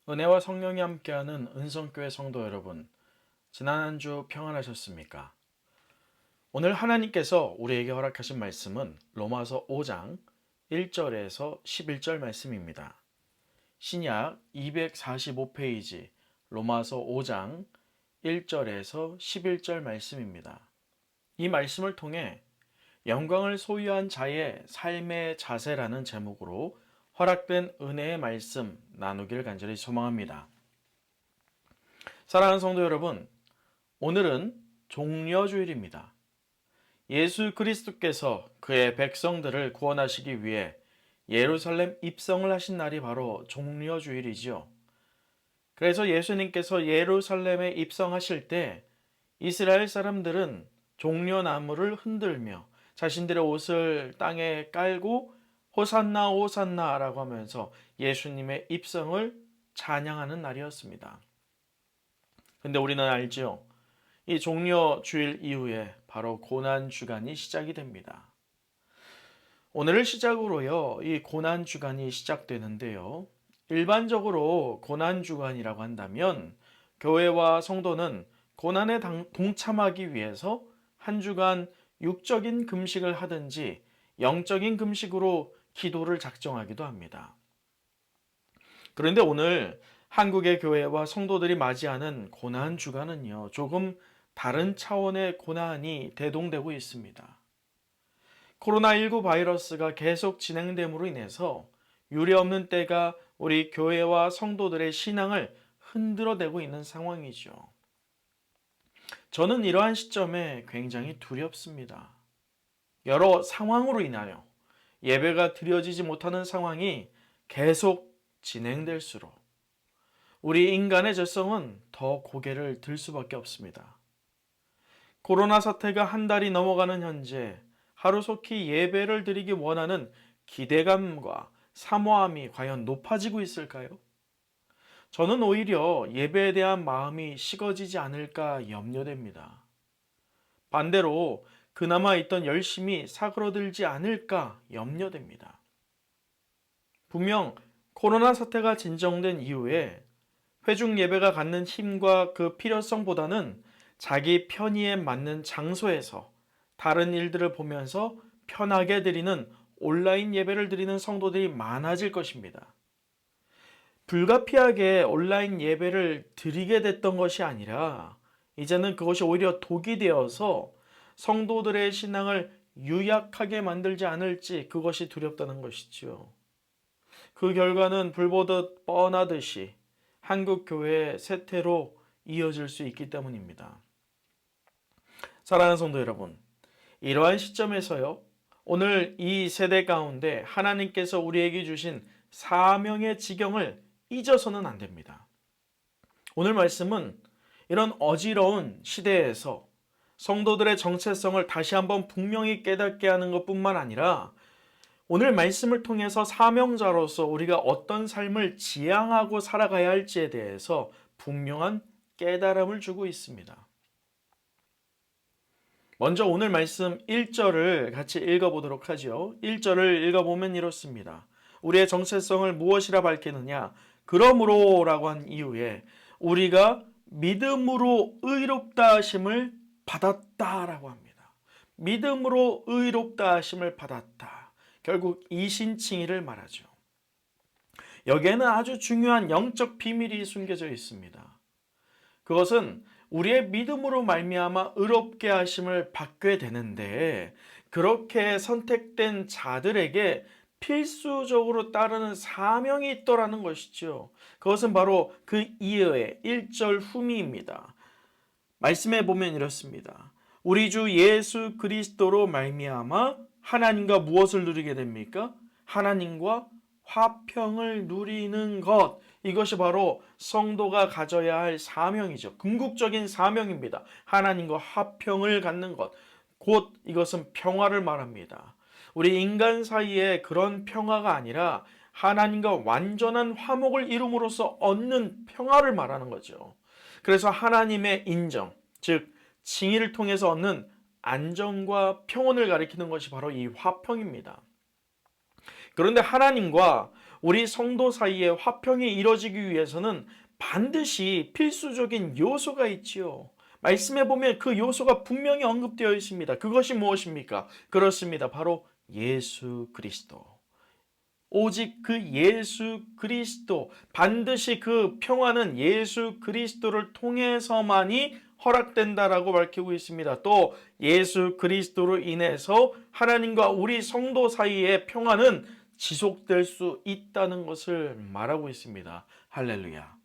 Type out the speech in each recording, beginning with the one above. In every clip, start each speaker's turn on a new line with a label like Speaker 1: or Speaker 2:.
Speaker 1: 은혜와 성령이 함께하는 은성교회 성도 여러분, 지난 한 주 평안하셨습니까? 오늘 하나님께서 우리에게 허락하신 말씀은 로마서 5장 1절에서 11절 말씀입니다. 신약 245페이지 로마서 5장 1절에서 11절 말씀입니다. 이 말씀을 통해 영광을 소유한 자의 삶의 자세라는 제목으로 허락된 은혜의 말씀 나누길 간절히 소망합니다. 사랑하는 성도 여러분, 오늘은 종려주일입니다. 예수 그리스도께서 그의 백성들을 구원하시기 위해 예루살렘 입성을 하신 날이 바로 종려주일이지요. 그래서 예수님께서 예루살렘에 입성하실 때 이스라엘 사람들은 종려나무를 흔들며 자신들의 옷을 땅에 깔고 호산나 호산나라고 하면서 예수님의 입성을 찬양하는 날이었습니다. 근데 우리는 알죠? 이 종려 주일 이후에 바로 고난 주간이 시작이 됩니다. 오늘을 시작으로요, 이 고난 주간이 시작되는데요. 일반적으로 고난 주간이라고 한다면 교회와 성도는 고난에 동참하기 위해서 한 주간 육적인 금식을 하든지 영적인 금식으로 기도를 작정하기도 합니다. 그런데 오늘 한국의 교회와 성도들이 맞이하는 고난 주간은요, 조금 다른 차원의 고난이 대동되고 있습니다. 코로나19 바이러스가 계속 진행됨으로 인해서 유례없는 때가 우리 교회와 성도들의 신앙을 흔들어대고 있는 상황이죠. 저는 이러한 시점에 굉장히 두렵습니다. 여러 상황으로 인하여 예배가 드려지지 못하는 상황이 계속 진행될수록 우리 인간의 죄성은 더 고개를 들 수밖에 없습니다. 코로나 사태가 한 달이 넘어가는 현재 하루속히 예배를 드리기 원하는 기대감과 사모함이 과연 높아지고 있을까요? 저는 오히려 예배에 대한 마음이 식어지지 않을까 염려됩니다. 반대로 그나마 있던 열심이 사그러들지 않을까 염려됩니다. 분명 코로나 사태가 진정된 이후에 회중 예배가 갖는 힘과 그 필요성보다는 자기 편의에 맞는 장소에서 다른 일들을 보면서 편하게 드리는 온라인 예배를 드리는 성도들이 많아질 것입니다. 불가피하게 온라인 예배를 드리게 됐던 것이 아니라 이제는 그것이 오히려 독이 되어서 성도들의 신앙을 유약하게 만들지 않을지 그것이 두렵다는 것이지요. 그 결과는 불보듯 뻔하듯이 한국 교회의 쇠퇴로 이어질 수 있기 때문입니다. 사랑하는 성도 여러분, 이러한 시점에서요, 오늘 이 세대 가운데 하나님께서 우리에게 주신 사명의 지경을 잊어서는 안 됩니다. 오늘 말씀은 이런 어지러운 시대에서 성도들의 정체성을 다시 한번 분명히 깨닫게 하는 것뿐만 아니라 오늘 말씀을 통해서 사명자로서 우리가 어떤 삶을 지향하고 살아가야 할지에 대해서 분명한 깨달음을 주고 있습니다. 먼저 오늘 말씀 1절을 같이 읽어보도록 하죠. 1절을 읽어보면 이렇습니다. 우리의 정체성을 무엇이라 밝히느냐? 그러므로 라고 한 이후에 우리가 믿음으로 의롭다 하심을 받았다라고 합니다. 믿음으로 의롭다 하심을 받았다. 결국 이신칭의를 말하죠. 여기에는 아주 중요한 영적 비밀이 숨겨져 있습니다. 그것은 우리의 믿음으로 말미암아 의롭게 하심을 받게 되는데 그렇게 선택된 자들에게 필수적으로 따르는 사명이 있더라는 것이죠. 그것은 바로 그 이어의 1절 후미입니다. 말씀해 보면 이렇습니다. 우리 주 예수 그리스도로 말미암아 하나님과 무엇을 누리게 됩니까? 하나님과 화평을 누리는 것. 이것이 바로 성도가 가져야 할 사명이죠. 궁극적인 사명입니다. 하나님과 화평을 갖는 것. 곧 이것은 평화를 말합니다. 우리 인간 사이에 그런 평화가 아니라 하나님과 완전한 화목을 이룸으로써 얻는 평화를 말하는 거죠. 그래서 하나님의 인정, 즉 칭의를 통해서 얻는 안정과 평온을 가리키는 것이 바로 이 화평입니다. 그런데 하나님과 우리 성도 사이에 화평이 이루어지기 위해서는 반드시 필수적인 요소가 있지요. 말씀해 보면 그 요소가 분명히 언급되어 있습니다. 그것이 무엇입니까? 그렇습니다. 바로 예수 그리스도. 오직 그 예수 그리스도, 반드시 그 평화는 예수 그리스도를 통해서만이 허락된다라고 밝히고 있습니다. 또 예수 그리스도로 인해서 하나님과 우리 성도 사이의 평화는 지속될 수 있다는 것을 말하고 있습니다. 할렐루야.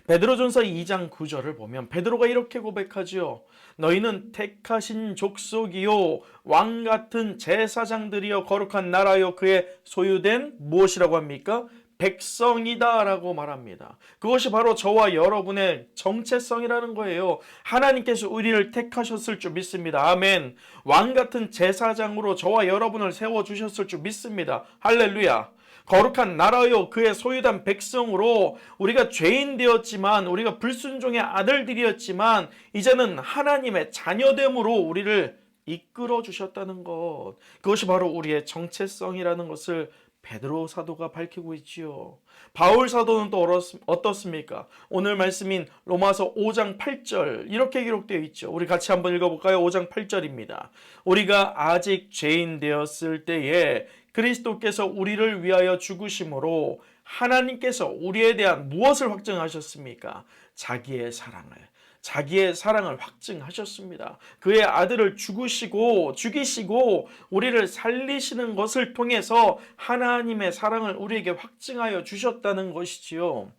Speaker 1: 베드로전서 2장 9절을 보면 베드로가 이렇게 고백하지요. 너희는 택하신 족속이요 왕 같은 제사장들이여 거룩한 나라요 그의 소유된 무엇이라고 합니까? 백성이다 라고 말합니다. 그것이 바로 저와 여러분의 정체성이라는 거예요. 하나님께서 우리를 택하셨을 줄 믿습니다. 아멘. 왕 같은 제사장으로 저와 여러분을 세워주셨을 줄 믿습니다. 할렐루야. 거룩한 나라요 그의 소유된 백성으로 우리가 죄인 되었지만, 우리가 불순종의 아들들이었지만 이제는 하나님의 자녀됨으로 우리를 이끌어 주셨다는 것, 그것이 바로 우리의 정체성이라는 것을 베드로 사도가 밝히고 있지요. 바울 사도는 또 어떻습니까? 오늘 말씀인 로마서 5장 8절 이렇게 기록되어 있죠. 우리 같이 한번 읽어볼까요? 5장 8절입니다. 우리가 아직 죄인 되었을 때에 그리스도께서 우리를 위하여 죽으심으로 하나님께서 우리에 대한 무엇을 확증하셨습니까? 자기의 사랑을 확증하셨습니다. 그의 아들을 죽이시고 우리를 살리시는 것을 통해서 하나님의 사랑을 우리에게 확증하여 주셨다는 것이지요.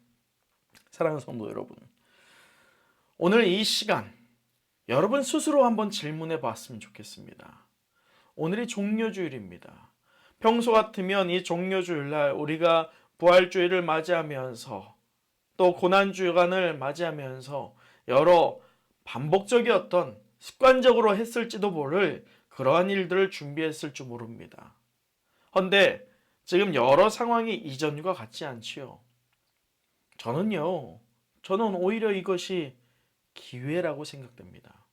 Speaker 1: 사랑하는 성도 여러분, 오늘 이 시간 여러분 스스로 한번 질문해 봤으면 좋겠습니다. 오늘이 종려주일입니다. 평소 같으면 이 종려주일날 우리가 부활주일을 맞이하면서 또 고난주간을 맞이하면서 여러 반복적이었던 습관적으로 했을지도 모를 그러한 일들을 준비했을 줄 모릅니다. 그런데 지금 여러 상황이 이전과 같지 않지요. 저는 오히려 이것이 기회라고 생각됩니다.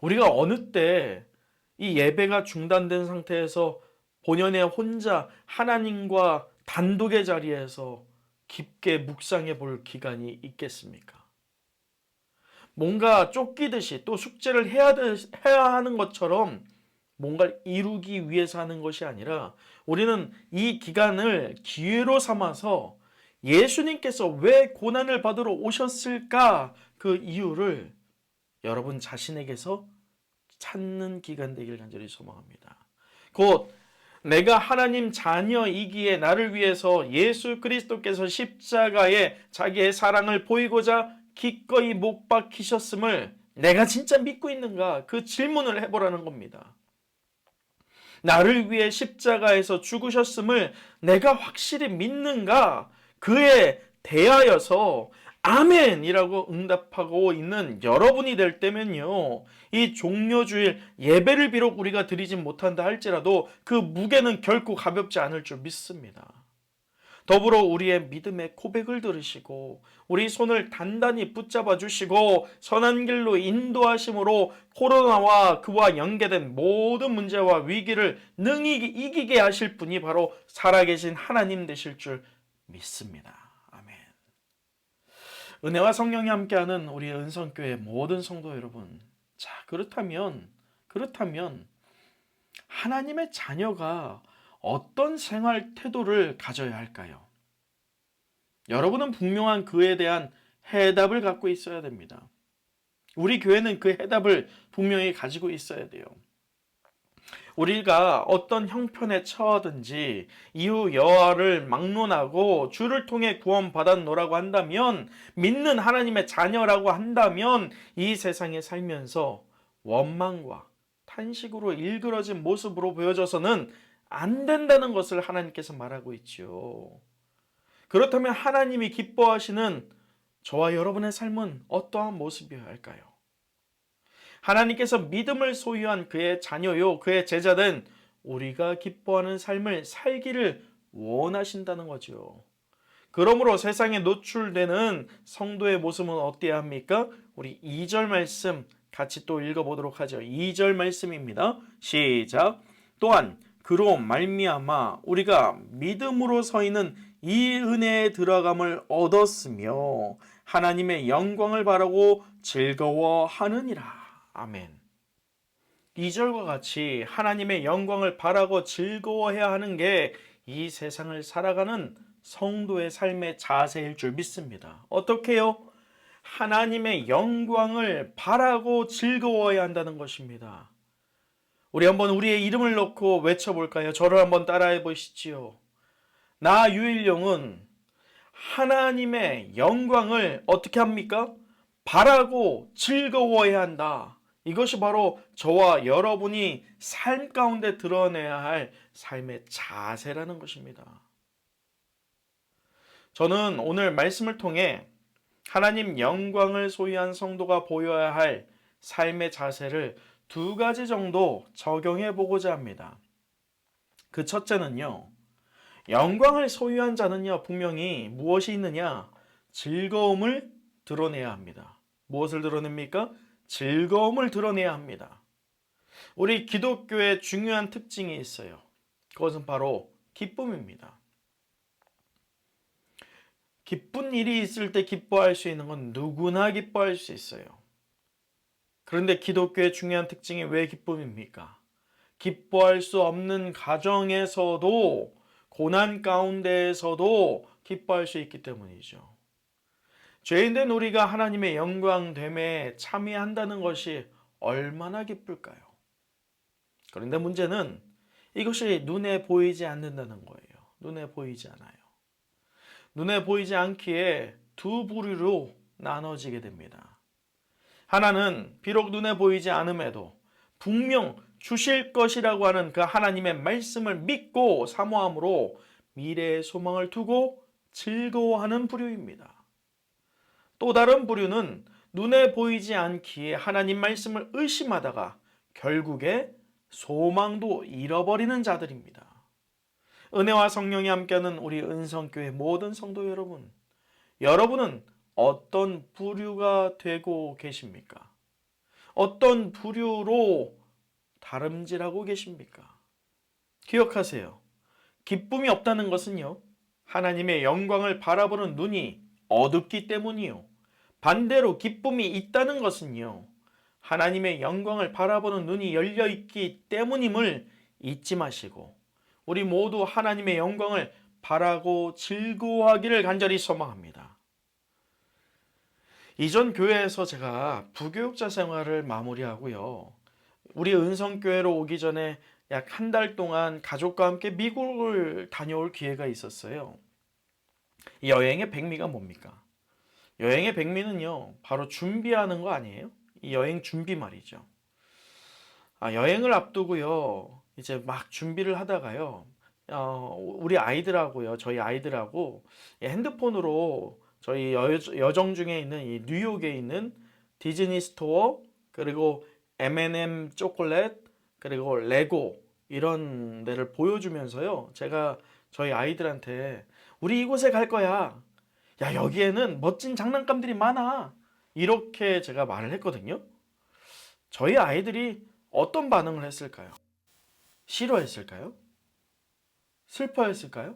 Speaker 1: 우리가 어느 때 이 예배가 중단된 상태에서 본연의 혼자 하나님과 단독의 자리에서 깊게 묵상해 볼 기간이 있겠습니까? 뭔가 쫓기듯이 또 숙제를 해야 하는 것처럼 뭔가를 이루기 위해서 하는 것이 아니라 우리는 이 기간을 기회로 삼아서 예수님께서 왜 고난을 받으러 오셨을까? 그 이유를 여러분 자신에게서 찾는 기간 되길 간절히 소망합니다. 곧 내가 하나님 자녀이기에 나를 위해서 예수 그리스도께서 십자가에 자기의 사랑을 보이고자 기꺼이 못 박히셨음을 내가 진짜 믿고 있는가? 그 질문을 해보라는 겁니다. 나를 위해 십자가에서 죽으셨음을 내가 확실히 믿는가? 그에 대하여서 아멘이라고 응답하고 있는 여러분이 될 때면요, 이 종려주일 예배를 비록 우리가 드리진 못한다 할지라도 그 무게는 결코 가볍지 않을 줄 믿습니다. 더불어 우리의 믿음의 고백을 들으시고 우리 손을 단단히 붙잡아 주시고 선한 길로 인도하심으로 코로나와 그와 연계된 모든 문제와 위기를 능히 이기게 하실 분이 바로 살아계신 하나님 되실 줄 믿습니다. 아멘. 은혜와 성령이 함께하는 우리 은성교회 모든 성도 여러분, 자, 그렇다면 하나님의 자녀가 어떤 생활 태도를 가져야 할까요? 여러분은 분명한 그에 대한 해답을 갖고 있어야 됩니다. 우리 교회는 그 해답을 분명히 가지고 있어야 돼요. 우리가 어떤 형편에 처하든지 이후 여하를 막론하고 주를 통해 구원받았노라고 한다면, 믿는 하나님의 자녀라고 한다면 이 세상에 살면서 원망과 탄식으로 일그러진 모습으로 보여져서는 안 된다는 것을 하나님께서 말하고 있죠. 그렇다면 하나님이 기뻐하시는 저와 여러분의 삶은 어떠한 모습이어야 할까요? 하나님께서 믿음을 소유한 그의 자녀요, 그의 제자된 우리가 기뻐하는 삶을 살기를 원하신다는 거죠. 그러므로 세상에 노출되는 성도의 모습은 어때야 합니까? 우리 2절 말씀 같이 또 읽어보도록 하죠. 2절 말씀입니다. 시작. 또한 그로 말미암아 우리가 믿음으로 서 있는 이 은혜에 들어감을 얻었으며 하나님의 영광을 바라고 즐거워하느니라. 아멘. 2절과 같이 하나님의 영광을 바라고 즐거워해야 하는 게 이 세상을 살아가는 성도의 삶의 자세일 줄 믿습니다. 어떻게요? 하나님의 영광을 바라고 즐거워해야 한다는 것입니다. 우리 한번 우리의 이름을 넣고 외쳐볼까요? 저를 한번 따라해 보시지요. 나 유일용은 하나님의 영광을 어떻게 합니까? 바라고 즐거워해야 한다. 이것이 바로 저와 여러분이 삶 가운데 드러내야 할 삶의 자세라는 것입니다. 저는 오늘 말씀을 통해 하나님 영광을 소유한 성도가 보여야 할 삶의 자세를 두 가지 정도 적용해 보고자 합니다. 그 첫째는요, 영광을 소유한 자는요, 분명히 무엇이 있느냐? 즐거움을 드러내야 합니다. 무엇을 드러냅니까? 즐거움을 드러내야 합니다. 우리 기독교의 중요한 특징이 있어요. 그것은 바로 기쁨입니다. 기쁜 일이 있을 때 기뻐할 수 있는 건 누구나 기뻐할 수 있어요. 그런데 기독교의 중요한 특징이 왜 기쁨입니까? 기뻐할 수 없는 가정에서도 고난 가운데에서도 기뻐할 수 있기 때문이죠. 죄인된 우리가 하나님의 영광됨에 참여한다는 것이 얼마나 기쁠까요? 그런데 문제는 이것이 눈에 보이지 않는다는 거예요. 눈에 보이지 않아요. 눈에 보이지 않기에 두 부류로 나눠지게 됩니다. 하나는 비록 눈에 보이지 않음에도 분명 주실 것이라고 하는 그 하나님의 말씀을 믿고 사모함으로 미래의 소망을 두고 즐거워하는 부류입니다. 또 다른 부류는 눈에 보이지 않기에 하나님 말씀을 의심하다가 결국에 소망도 잃어버리는 자들입니다. 은혜와 성령이 함께하는 우리 은성교회 모든 성도 여러분, 여러분은 어떤 부류가 되고 계십니까? 어떤 부류로 다름질하고 계십니까? 기억하세요. 기쁨이 없다는 것은요, 하나님의 영광을 바라보는 눈이 어둡기 때문이요. 반대로 기쁨이 있다는 것은요, 하나님의 영광을 바라보는 눈이 열려있기 때문임을 잊지 마시고 우리 모두 하나님의 영광을 바라고 즐거워하기를 간절히 소망합니다. 이전 교회에서 제가 부교육자 생활을 마무리하고요. 우리 은성교회로 오기 전에 약 한 달 동안 가족과 함께 미국을 다녀올 기회가 있었어요. 이 여행의 백미가 뭡니까? 여행의 백미는요, 바로 준비하는 거 아니에요? 이 여행 준비 말이죠. 여행을 앞두고요, 이제 막 준비를 하다가요, 우리 아이들하고요, 저희 아이들하고 핸드폰으로 저희 여정 중에 있는 이 뉴욕에 있는 디즈니 스토어, 그리고 M&M 초콜릿, 그리고 레고 이런 데를 보여주면서요, 제가 저희 아이들한테 우리 이곳에 갈 거야. 야, 여기에는 멋진 장난감들이 많아. 이렇게 제가 말을 했거든요. 저희 아이들이 어떤 반응을 했을까요? 싫어했을까요? 슬퍼했을까요?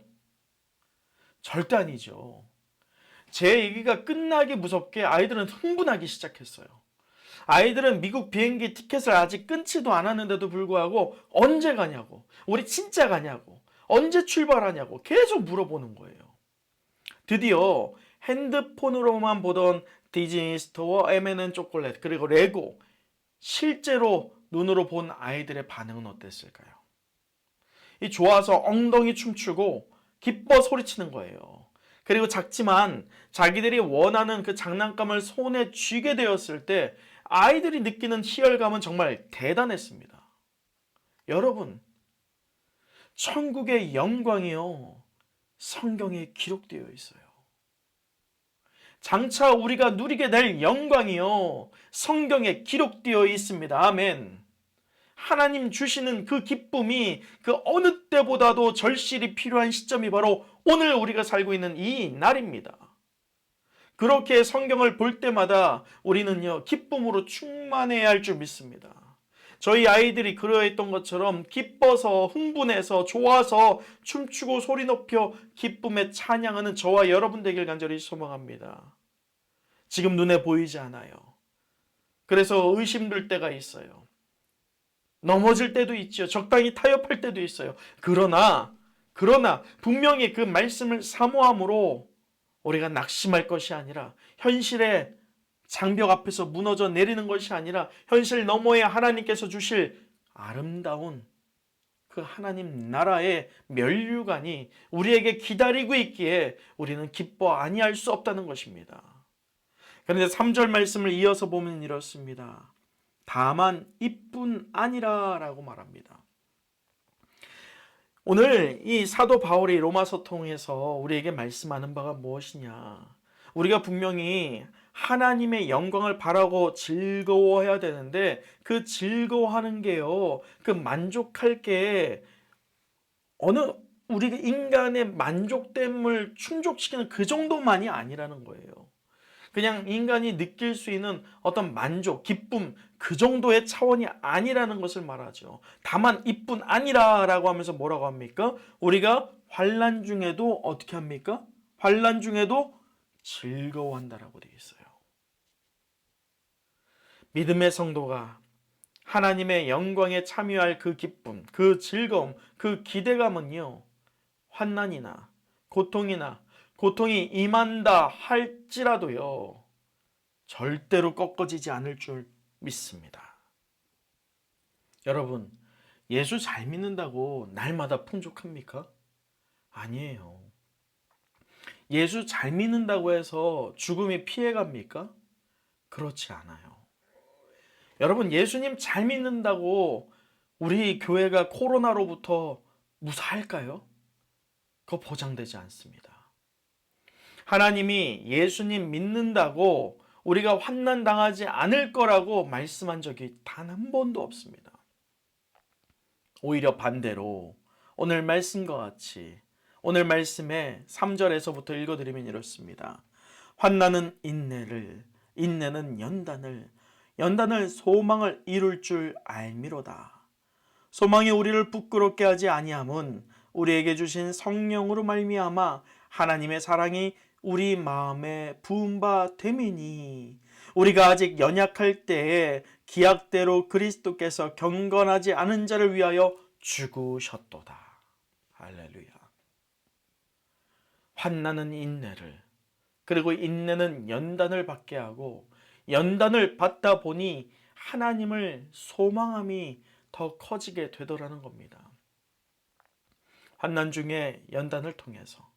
Speaker 1: 절대 아니죠. 제 얘기가 끝나기 무섭게 아이들은 흥분하기 시작했어요. 아이들은 미국 비행기 티켓을 아직 끊지도 않았는데도 불구하고 언제 가냐고, 우리 진짜 가냐고, 언제 출발하냐고 계속 물어보는 거예요. 드디어 핸드폰으로만 보던 디즈니 스토어, M&M 초콜릿, 그리고 레고, 실제로 눈으로 본 아이들의 반응은 어땠을까요? 이 좋아서 엉덩이 춤추고 기뻐 소리치는 거예요. 그리고 작지만 자기들이 원하는 그 장난감을 손에 쥐게 되었을 때 아이들이 느끼는 희열감은 정말 대단했습니다. 여러분, 천국의 영광이요, 성경에 기록되어 있어요. 장차 우리가 누리게 될 영광이요, 성경에 기록되어 있습니다. 아멘. 하나님 주시는 그 기쁨이 그 어느 때보다도 절실히 필요한 시점이 바로 오늘 우리가 살고 있는 이 날입니다. 그렇게 성경을 볼 때마다 우리는요, 기쁨으로 충만해야 할 줄 믿습니다. 저희 아이들이 그러했던 것처럼 기뻐서 흥분해서 좋아서 춤추고 소리 높여 기쁨에 찬양하는 저와 여러분 되길 간절히 소망합니다. 지금 눈에 보이지 않아요. 그래서 의심될 때가 있어요. 넘어질 때도 있죠. 적당히 타협할 때도 있어요. 그러나 분명히 그 말씀을 사모함으로 우리가 낙심할 것이 아니라 현실의 장벽 앞에서 무너져 내리는 것이 아니라 현실 너머에 하나님께서 주실 아름다운 그 하나님 나라의 면류관이 우리에게 기다리고 있기에 우리는 기뻐 아니할 수 없다는 것입니다. 그런데 3절 말씀을 이어서 보면 이렇습니다. 다만 이뿐 아니라 라고 말합니다. 오늘 이 사도 바울이 로마서 통해서 우리에게 말씀하는 바가 무엇이냐? 우리가 분명히 하나님의 영광을 바라고 즐거워해야 되는데 그 즐거워하는 게요, 그 만족할 게 어느 우리 인간의 만족됨을 충족시키는 그 정도만이 아니라는 거예요. 그냥 인간이 느낄 수 있는 어떤 만족, 기쁨 그 정도의 차원이 아니라는 것을 말하죠. 다만 이뿐 아니라라고 하면서 뭐라고 합니까? 우리가 환난 중에도 어떻게 합니까? 환난 중에도 즐거워한다라고 되어 있어요. 믿음의 성도가 하나님의 영광에 참여할 그 기쁨, 그 즐거움, 그 기대감은요, 환난이나 고통이 임한다 할지라도요, 절대로 꺾어지지 않을 줄 믿습니다. 여러분, 예수 잘 믿는다고 날마다 풍족합니까? 아니에요. 예수 잘 믿는다고 해서 죽음이 피해갑니까? 그렇지 않아요. 여러분, 예수님 잘 믿는다고 우리 교회가 코로나로부터 무사할까요? 그거 보장되지 않습니다. 하나님이 예수님 믿는다고 우리가 환난 당하지 않을 거라고 말씀한 적이 단 한 번도 없습니다. 오히려 반대로 오늘 말씀과 같이 오늘 말씀에 3절에서부터 읽어드리면 이렇습니다. 환난은 인내를, 인내는 연단을 소망을 이룰 줄 알미로다. 소망이 우리를 부끄럽게 하지 아니함은 우리에게 주신 성령으로 말미암아 하나님의 사랑이 우리 마음에 부은 바 됨이니, 우리가 아직 연약할 때에 기약대로 그리스도께서 경건하지 않은 자를 위하여 죽으셨도다. 할렐루야. 환난은 인내를, 그리고 인내는 연단을 받게 하고, 연단을 받다 보니 하나님을 소망함이 더 커지게 되더라는 겁니다. 환난 중에 연단을 통해서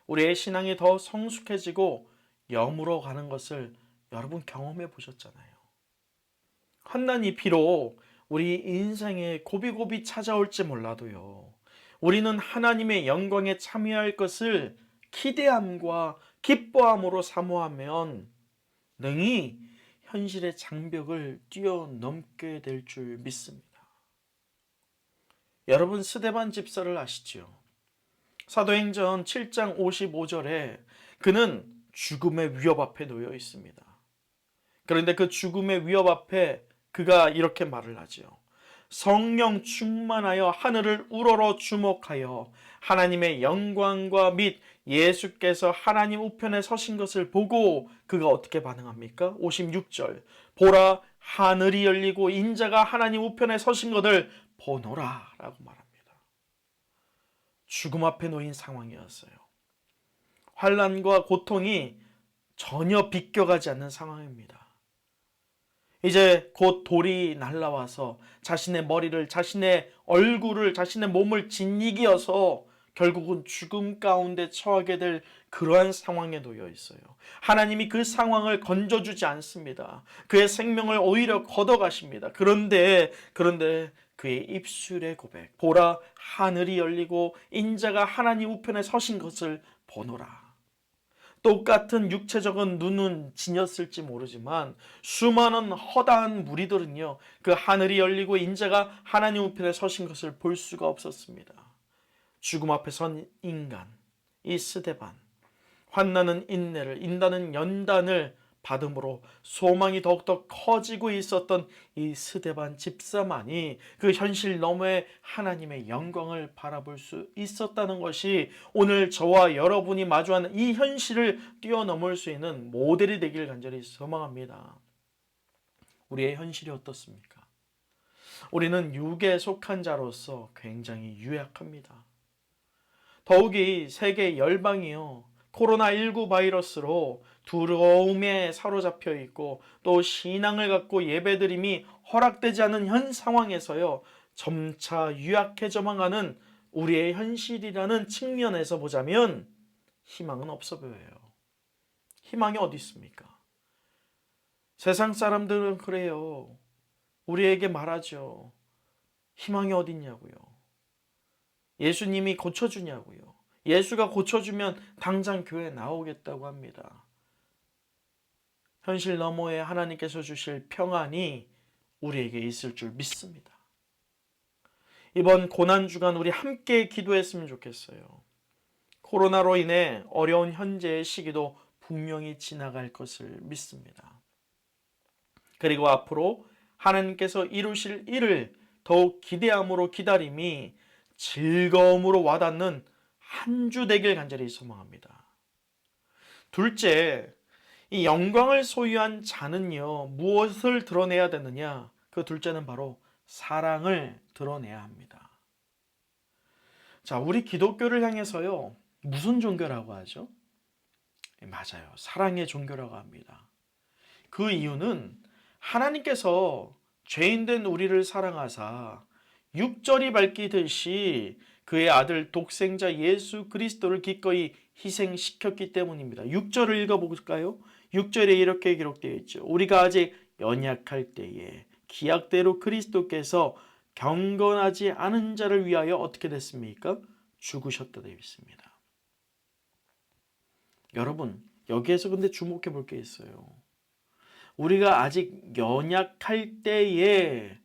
Speaker 1: 우리의 신앙이 더 성숙해지고 여물어 가는 것을 여러분 경험해 보셨잖아요. 환난이 비록 우리 인생에 고비고비 찾아올지 몰라도요, 우리는 하나님의 영광에 참여할 것을 기대함과 기뻐함으로 사모하면 능히 현실의 장벽을 뛰어넘게 될 줄 믿습니다. 여러분, 스데반 집사를 아시죠? 사도행전 7장 55절에 그는 죽음의 위협 앞에 놓여 있습니다. 그런데 그 죽음의 위협 앞에 그가 이렇게 말을 하죠. 성령 충만하여 하늘을 우러러 주목하여 하나님의 영광과 및 예수께서 하나님 우편에 서신 것을 보고 그가 어떻게 반응합니까? 56절. 보라, 하늘이 열리고 인자가 하나님 우편에 서신 것을 보노라 라고 말합니다. 죽음 앞에 놓인 상황이었어요. 환난과 고통이 전혀 비껴가지 않는 상황입니다. 이제 곧 돌이 날아와서 자신의 머리를, 자신의 얼굴을, 자신의 몸을 짓이기어서 결국은 죽음 가운데 처하게 될 그러한 상황에 놓여 있어요. 하나님이 그 상황을 건져주지 않습니다. 그의 생명을 오히려 걷어가십니다. 그런데 그의 입술의 고백, 보라, 하늘이 열리고 인자가 하나님 우편에 서신 것을 보노라. 똑같은 육체적인 눈은 지녔을지 모르지만 수많은 허다한 무리들은요, 그 하늘이 열리고 인자가 하나님 우편에 서신 것을 볼 수가 없었습니다. 죽음 앞에 선 인간, 이 스데반, 환난은 인내를, 인다는 연단을 받음으로 소망이 더욱더 커지고 있었던 이 스데반 집사만이 그 현실 너머의 하나님의 영광을 바라볼 수 있었다는 것이 오늘 저와 여러분이 마주하는 이 현실을 뛰어넘을 수 있는 모델이 되길 간절히 소망합니다. 우리의 현실이 어떻습니까? 우리는 육에 속한 자로서 굉장히 유약합니다. 더욱이 세계 열방이요, 코로나19 바이러스로 두려움에 사로잡혀 있고 또 신앙을 갖고 예배드림이 허락되지 않은 현 상황에서요, 점차 유약해져만 가는 우리의 현실이라는 측면에서 보자면 희망은 없어 보여요. 희망이 어디 있습니까? 세상 사람들은 그래요. 우리에게 말하죠. 희망이 어디 있냐고요. 예수님이 고쳐주냐고요. 예수가 고쳐주면 당장 교회 나오겠다고 합니다. 현실 너머에 하나님께서 주실 평안이 우리에게 있을 줄 믿습니다. 이번 고난주간 우리 함께 기도했으면 좋겠어요. 코로나로 인해 어려운 현재의 시기도 분명히 지나갈 것을 믿습니다. 그리고 앞으로 하나님께서 이루실 일을 더욱 기대함으로 기다림이 즐거움으로 와닿는 한 주 되길 간절히 소망합니다. 둘째, 이 영광을 소유한 자는요, 무엇을 드러내야 되느냐? 그 둘째는 바로 사랑을 드러내야 합니다. 자, 우리 기독교를 향해서요, 무슨 종교라고 하죠? 맞아요. 사랑의 종교라고 합니다. 그 이유는 하나님께서 죄인된 우리를 사랑하사 육절이 밝히듯이 그의 아들 독생자 예수 그리스도를 기꺼이 희생시켰기 때문입니다. 6절을 읽어볼까요? 6절에 이렇게 기록되어 있죠. 우리가 아직 연약할 때에 기약대로 그리스도께서 경건하지 않은 자를 위하여 어떻게 됐습니까? 죽으셨다 되어 있습니다. 여러분, 여기에서 근데 주목해 볼 게 있어요. 우리가 아직 연약할 때에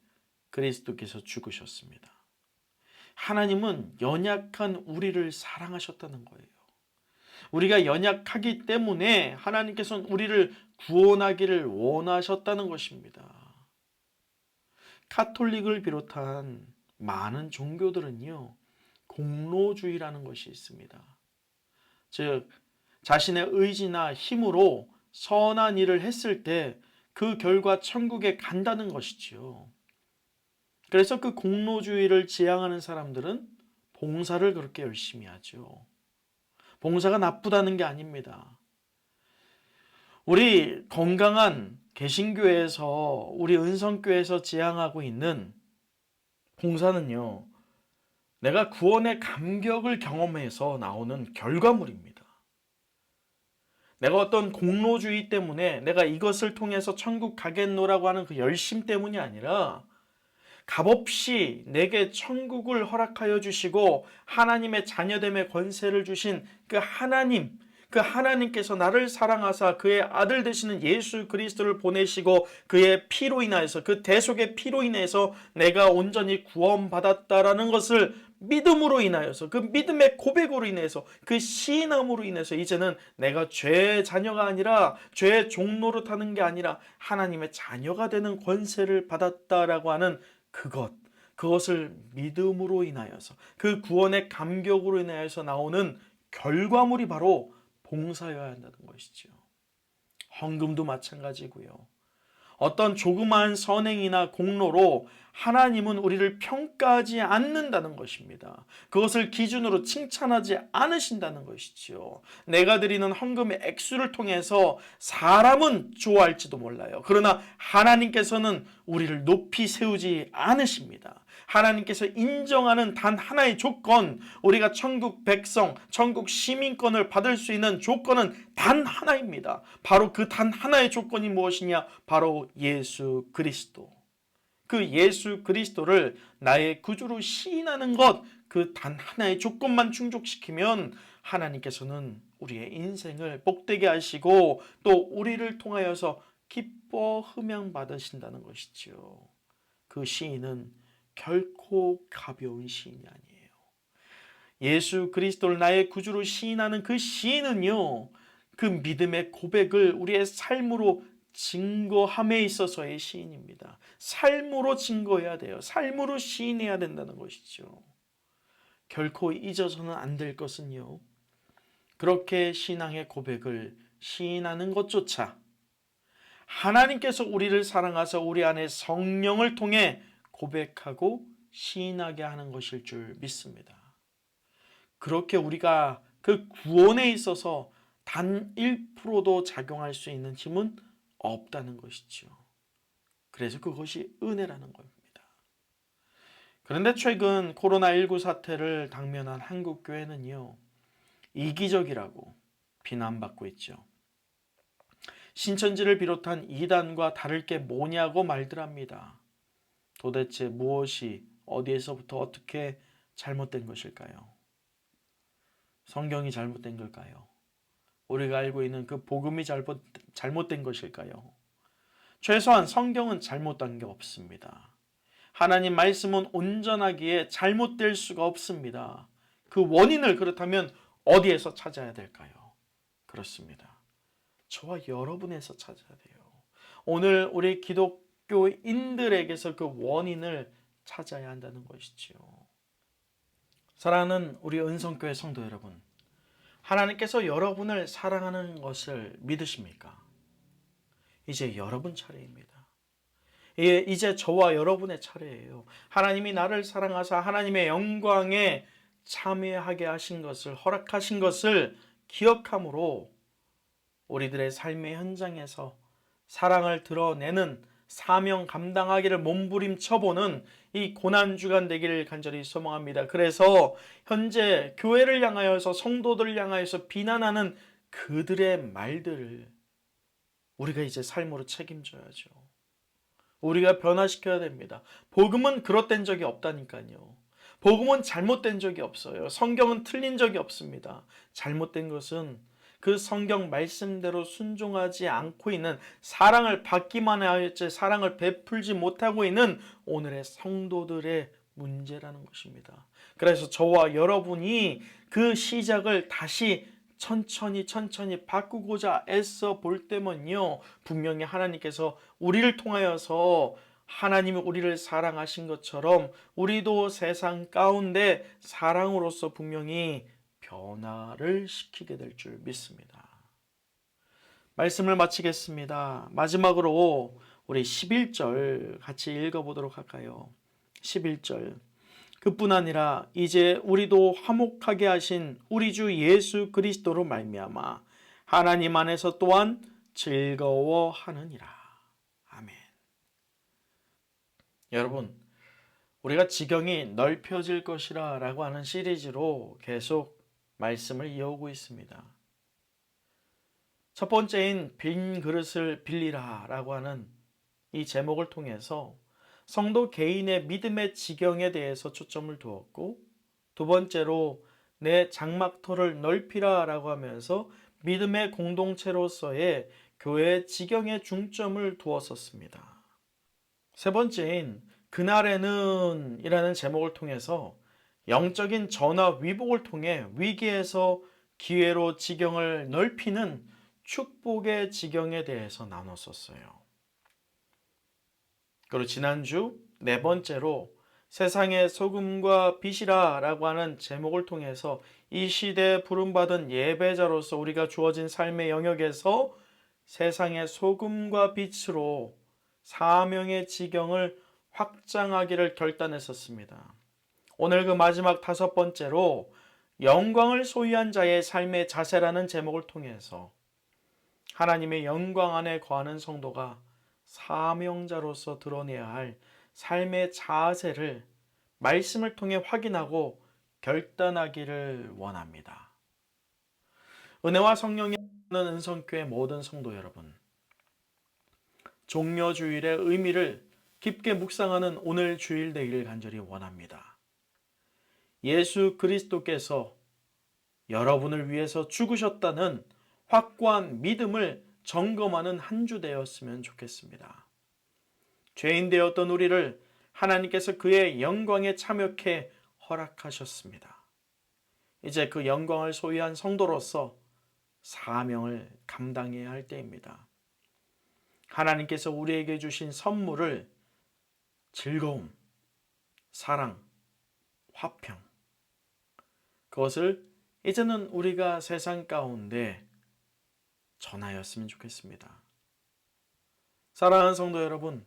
Speaker 1: 그리스도께서 죽으셨습니다. 하나님은 연약한 우리를 사랑하셨다는 거예요. 우리가 연약하기 때문에 하나님께서는 우리를 구원하기를 원하셨다는 것입니다. 카톨릭을 비롯한 많은 종교들은요, 공로주의라는 것이 있습니다. 즉, 자신의 의지나 힘으로 선한 일을 했을 때 그 결과 천국에 간다는 것이지요. 그래서 그 공로주의를 지향하는 사람들은 봉사를 그렇게 열심히 하죠. 봉사가 나쁘다는 게 아닙니다. 우리 건강한 개신교에서, 우리 은성교에서 지향하고 있는 봉사는요, 내가 구원의 감격을 경험해서 나오는 결과물입니다. 내가 어떤 공로주의 때문에 내가 이것을 통해서 천국 가겠노라고 하는 그 열심 때문이 아니라 값없이 내게 천국을 허락하여 주시고 하나님의 자녀됨의 권세를 주신 그 하나님께서 나를 사랑하사 그의 아들 되시는 예수 그리스도를 보내시고 그의 피로 인하여서, 그 대속의 피로 인해서 내가 온전히 구원받았다라는 것을 믿음으로 인하여서, 그 믿음의 고백으로 인해서, 그 시인함으로 인해서 이제는 내가 죄의 자녀가 아니라 죄의 종로로 타는 게 아니라 하나님의 자녀가 되는 권세를 받았다라고 하는 그것을 믿음으로 인하여서, 그 구원의 감격으로 인하여서 나오는 결과물이 바로 봉사여야 한다는 것이죠. 헌금도 마찬가지고요. 어떤 조그마한 선행이나 공로로 하나님은 우리를 평가하지 않는다는 것입니다. 그것을 기준으로 칭찬하지 않으신다는 것이지요. 내가 드리는 헌금의 액수를 통해서 사람은 좋아할지도 몰라요. 그러나 하나님께서는 우리를 높이 세우지 않으십니다. 하나님께서 인정하는 단 하나의 조건, 우리가 천국 백성, 천국 시민권을 받을 수 있는 조건은 단 하나입니다. 바로 그 단 하나의 조건이 무엇이냐? 바로 예수 그리스도. 그 예수 그리스도를 나의 구주로 시인하는 것, 그 단 하나의 조건만 충족시키면 하나님께서는 우리의 인생을 복되게 하시고 또 우리를 통하여서 기뻐 흠양 받으신다는 것이지요. 그 시인은 결코 가벼운 시인이 아니에요. 예수 그리스도를 나의 구주로 시인하는 그 시인은요, 그 믿음의 고백을 우리의 삶으로 증거함에 있어서의 시인입니다. 삶으로 증거해야 돼요. 삶으로 시인해야 된다는 것이죠. 결코 잊어서는 안 될 것은요, 그렇게 신앙의 고백을 시인하는 것조차 하나님께서 우리를 사랑하사 우리 안에 성령을 통해 고백하고 시인하게 하는 것일 줄 믿습니다. 그렇게 우리가 그 구원에 있어서 단 1%도 작용할 수 있는 힘은 없다는 것이죠. 그래서 그것이 은혜라는 겁니다. 그런데 최근 코로나19 사태를 당면한 한국교회는요, 이기적이라고 비난받고 있죠. 신천지를 비롯한 이단과 다를 게 뭐냐고 말들 합니다. 도대체 무엇이 어디에서부터 어떻게 잘못된 것일까요? 성경이 잘못된 걸까요? 우리가 알고 있는 그 복음이 잘못된 것일까요? 최소한 성경은 잘못된 게 없습니다. 하나님 말씀은 온전하기에 잘못될 수가 없습니다. 그 원인을 그렇다면 어디에서 찾아야 될까요? 그렇습니다. 저와 여러분에서 찾아야 돼요. 오늘 우리 기독교인들에게서 그 원인을 찾아야 한다는 것이지요. 사랑하는 우리 은성교회 성도 여러분, 하나님께서 여러분을 사랑하는 것을 믿으십니까? 이제 여러분 차례입니다. 이제 저와 여러분의 차례예요. 하나님이 나를 사랑하사 하나님의 영광에 참여하게 하신 것을, 허락하신 것을 기억함으로 우리들의 삶의 현장에서 사랑을 드러내는 사명 감당하기를 몸부림쳐보는 이 고난주간 되기를 간절히 소망합니다. 그래서 현재 교회를 향하여서, 성도들을 향하여서 비난하는 그들의 말들을 우리가 이제 삶으로 책임져야죠. 우리가 변화시켜야 됩니다. 복음은 그릇된 적이 없다니까요. 복음은 잘못된 적이 없어요. 성경은 틀린 적이 없습니다. 잘못된 것은 그 성경 말씀대로 순종하지 않고 있는, 사랑을 받기만 하였지 사랑을 베풀지 못하고 있는 오늘의 성도들의 문제라는 것입니다. 그래서 저와 여러분이 그 시작을 다시 천천히 바꾸고자 애써 볼 때면요, 분명히 하나님께서 우리를 통하여서 하나님이 우리를 사랑하신 것처럼 우리도 세상 가운데 사랑으로서 분명히 변화를 시키게 될 줄 믿습니다. 말씀을 마치겠습니다. 마지막으로 우리 11절 같이 읽어보도록 할까요? 11절. 그뿐 아니라 이제 우리도 화목하게 하신 우리 주 예수 그리스도로 말미암아 하나님 안에서 또한 즐거워하느니라. 아멘. 여러분, 우리가 지경이 넓혀질 것이라 라고 하는 시리즈로 계속 말씀을 이어오고 있습니다. 첫 번째인 빈 그릇을 빌리라 라고 하는 이 제목을 통해서 성도 개인의 믿음의 지경에 대해서 초점을 두었고, 두 번째로 내 장막터를 넓히라 라고 하면서 믿음의 공동체로서의 교회의 지경에 중점을 두었었습니다. 세 번째인 그날에는 이라는 제목을 통해서 영적인 전화 위복을 통해 위기에서 기회로 지경을 넓히는 축복의 지경에 대해서 나눴었어요. 그리고 지난주 네 번째로 세상의 소금과 빛이라 라고 하는 제목을 통해서 이 시대에 부름받은 예배자로서 우리가 주어진 삶의 영역에서 세상의 소금과 빛으로 사명의 지경을 확장하기를 결단했었습니다. 오늘 그 마지막 다섯 번째로 영광을 소유한 자의 삶의 자세라는 제목을 통해서 하나님의 영광 안에 거하는 성도가 사명자로서 드러내야 할 삶의 자세를 말씀을 통해 확인하고 결단하기를 원합니다. 은혜와 성령이 있는 은성교회 모든 성도 여러분, 종려주일의 의미를 깊게 묵상하는 오늘 주일 되기를 간절히 원합니다. 예수 그리스도께서 여러분을 위해서 죽으셨다는 확고한 믿음을 점검하는 한 주 되었으면 좋겠습니다. 죄인 되었던 우리를 하나님께서 그의 영광에 참여케 허락하셨습니다. 이제 그 영광을 소유한 성도로서 사명을 감당해야 할 때입니다. 하나님께서 우리에게 주신 선물을 즐거움, 사랑, 화평, 그것을 이제는 우리가 세상 가운데 전하였으면 좋겠습니다. 사랑하는 성도 여러분,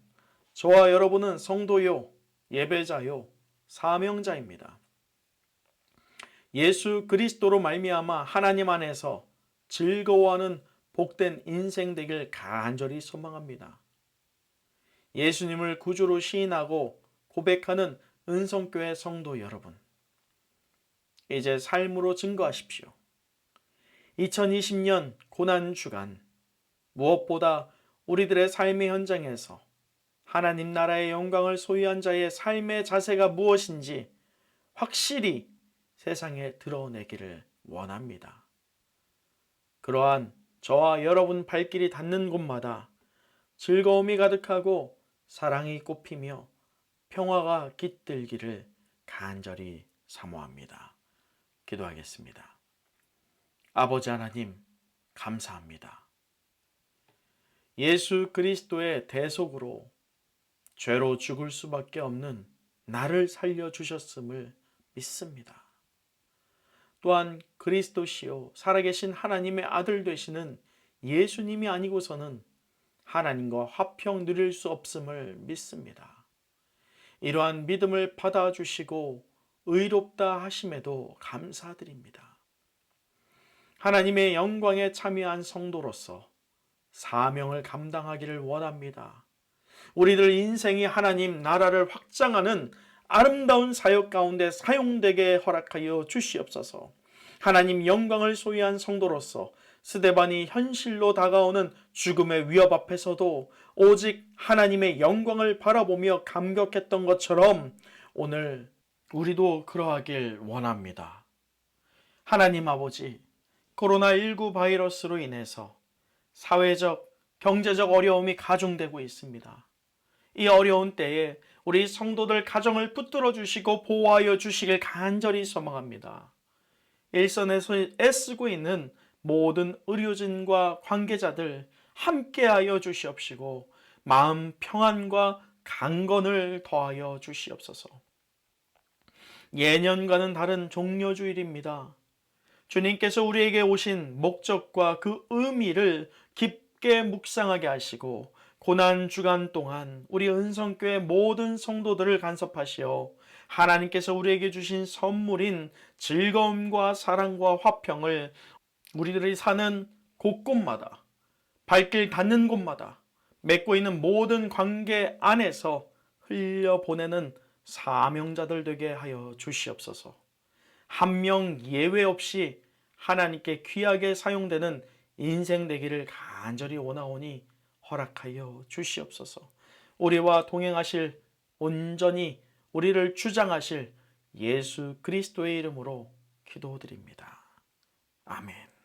Speaker 1: 저와 여러분은 성도요, 예배자요, 사명자입니다. 예수 그리스도로 말미암아 하나님 안에서 즐거워하는 복된 인생 되길 간절히 소망합니다. 예수님을 구주로 시인하고 고백하는 은성교회 성도 여러분, 이제 삶으로 증거하십시오. 2020년 고난주간, 무엇보다 우리들의 삶의 현장에서 하나님 나라의 영광을 소유한 자의 삶의 자세가 무엇인지 확실히 세상에 드러내기를 원합니다. 그러한 저와 여러분 발길이 닿는 곳마다 즐거움이 가득하고 사랑이 꽃피며 평화가 깃들기를 간절히 사모합니다. 기도하겠습니다. 아버지 하나님, 감사합니다. 예수 그리스도의 대속으로 죄로 죽을 수밖에 없는 나를 살려주셨음을 믿습니다. 또한 그리스도시요 살아계신 하나님의 아들 되시는 예수님이 아니고서는 하나님과 화평 누릴 수 없음을 믿습니다. 이러한 믿음을 받아주시고 의롭다 하심에도 감사드립니다. 하나님의 영광에 참여한 성도로서 사명을 감당하기를 원합니다. 우리들 인생이 하나님 나라를 확장하는 아름다운 사역 가운데 사용되게 허락하여 주시옵소서. 하나님 영광을 소유한 성도로서 스데반이 현실로 다가오는 죽음의 위협 앞에서도 오직 하나님의 영광을 바라보며 감격했던 것처럼 오늘 우리도 그러하길 원합니다. 하나님 아버지, 코로나19 바이러스로 인해서 사회적, 경제적 어려움이 가중되고 있습니다. 이 어려운 때에 우리 성도들 가정을 붙들어 주시고 보호하여 주시길 간절히 소망합니다. 일선에서 애쓰고 있는 모든 의료진과 관계자들 함께하여 주시옵시고 마음 평안과 강건을 더하여 주시옵소서. 예년과는 다른 종려주일입니다. 주님께서 우리에게 오신 목적과 그 의미를 깊게 묵상하게 하시고 고난 주간 동안 우리 은성교회 모든 성도들을 간섭하시어 하나님께서 우리에게 주신 선물인 즐거움과 사랑과 화평을 우리들이 사는 곳곳마다, 발길 닿는 곳마다 맺고 있는 모든 관계 안에서 흘려보내는 사명자들 되게 하여 주시옵소서. 한 명 예외 없이 하나님께 귀하게 사용되는 인생 되기를 간절히 원하오니 허락하여 주시옵소서. 우리와 동행하실, 온전히 우리를 주장하실 예수 그리스도의 이름으로 기도드립니다. 아멘.